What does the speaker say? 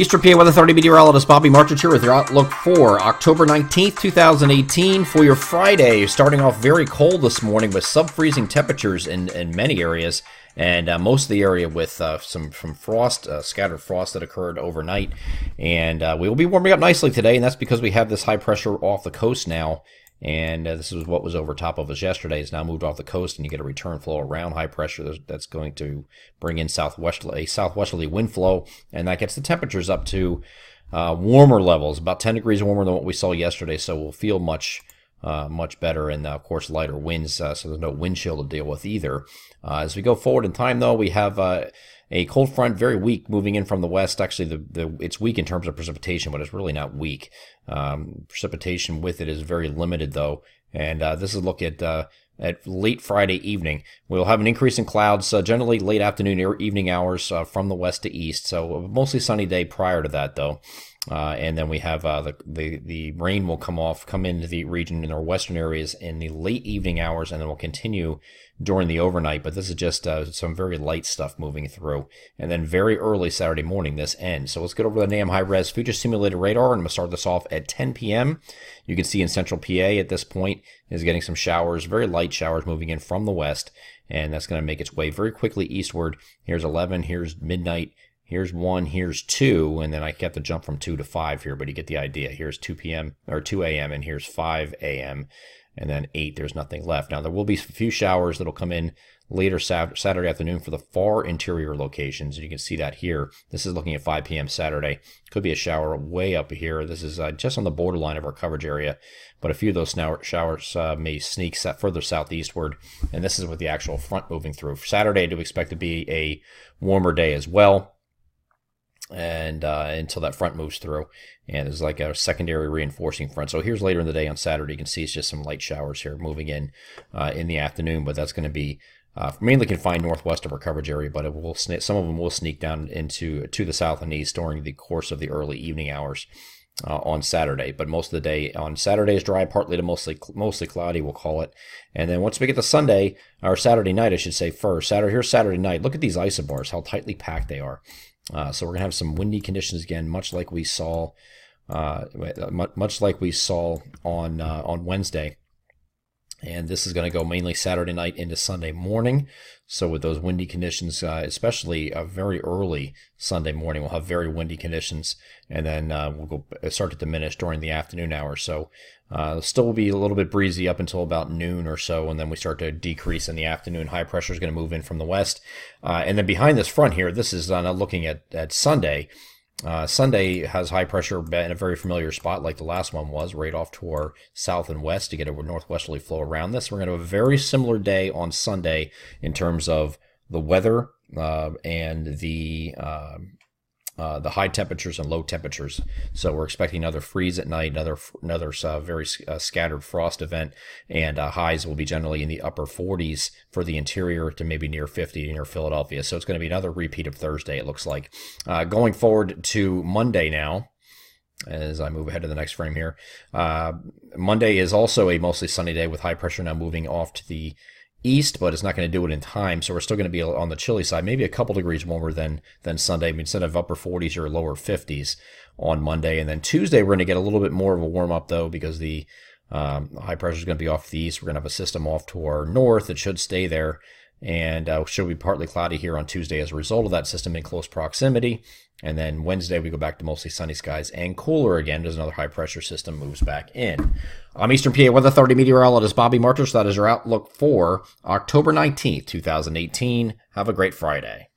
Eastern PA Weather 30 meteorologist Bobby Marchich here with your outlook for October 19th, 2018 for your Friday. Starting off very cold this morning with sub-freezing temperatures in many areas, and most of the area with some frost, scattered frost that occurred overnight. And we will be warming up nicely today, and that's because we have this high pressure off the coast now. And this is what was over top of us yesterday. It's now moved off the coast, and you get a return flow around high pressure that's going to bring in a southwesterly wind flow, and that gets the temperatures up to warmer levels, about 10 degrees warmer than what we saw yesterday. So we'll feel much better, and of course lighter winds, so there's no wind chill to deal with either. As we go forward in time, though, we have a cold front, very weak, moving in from the west. Actually, it's weak in terms of precipitation, but it's really not weak. Precipitation with it is very limited, though. And this is a look at late Friday evening. We'll have an increase in clouds, generally late afternoon or evening hours from the west to east. So mostly sunny day prior to that, though. And then we have the rain will come into the region in our western areas in the late evening hours, and then will continue during the overnight. But this is just some very light stuff moving through. And then very early Saturday morning, this ends. So let's get over the NAM high-res future simulated radar, and I'm going to start this off at 10 p.m. You can see in central PA at this point is getting some showers, very light showers moving in from the west, and that's going to make its way very quickly eastward. Here's 11, here's midnight. Here's 1, here's 2, and then I kept the jump from 2 to 5 here, but you get the idea. Here's 2 p.m. or 2 a.m. and here's 5 a.m. and then 8. There's nothing left. Now there will be a few showers that'll come in later Saturday afternoon for the far interior locations. You can see that here. This is looking at 5 p.m. Saturday. Could be a shower way up here. This is just on the borderline of our coverage area, but a few of those showers may sneak further southeastward, and this is with the actual front moving through. For Saturday, I do expect to be a warmer day as well, and until that front moves through, and it's like a secondary reinforcing front. So here's later in the day on Saturday. You can see it's just some light showers here moving in the afternoon, but that's going to be mainly confined northwest of our coverage area, but some of them will sneak down to the south and east during the course of the early evening hours on Saturday. But most of the day on Saturday is dry, partly to mostly cloudy, we'll call it. And then once we get to Sunday, or Saturday night, I should say first. Here's Saturday night. Look at these isobars, how tightly packed they are. So we're gonna have some windy conditions again, much like we saw on Wednesday. And this is going to go mainly Saturday night into Sunday morning. So with those windy conditions, especially very early Sunday morning, we'll have very windy conditions, and then we'll start to diminish during the afternoon hours. So still will be a little bit breezy up until about noon or so, and then we start to decrease in the afternoon. High pressure is going to move in from the west. And then behind this front here, this is now looking at Sunday. Sunday has high pressure in a very familiar spot like the last one was, right off to our south and west to get a northwesterly flow around this. We're going to have a very similar day on Sunday in terms of the weather and the high temperatures and low temperatures. So we're expecting another freeze at night, another very scattered frost event, and highs will be generally in the upper 40s for the interior to maybe near 50 near Philadelphia. So it's going to be another repeat of Thursday, it looks like. Going forward to Monday now, as I move ahead to the next frame here. Monday is also a mostly sunny day with high pressure now moving off to the east, but it's not going to do it in time, so we're still going to be on the chilly side, maybe a couple degrees warmer than Sunday. I mean, instead of upper 40s or lower 50s on Monday. And then Tuesday, we're going to get a little bit more of a warm up, though, because the high pressure is going to be off the east. We're going to have a system off to our north that should stay there, and should be partly cloudy here on Tuesday as a result of that system in close proximity. And then Wednesday, we go back to mostly sunny skies and cooler again as another high-pressure system moves back in. I'm Eastern PA Weather 30 meteorologist Bobby Marchich. That is your outlook for October 19th, 2018. Have a great Friday.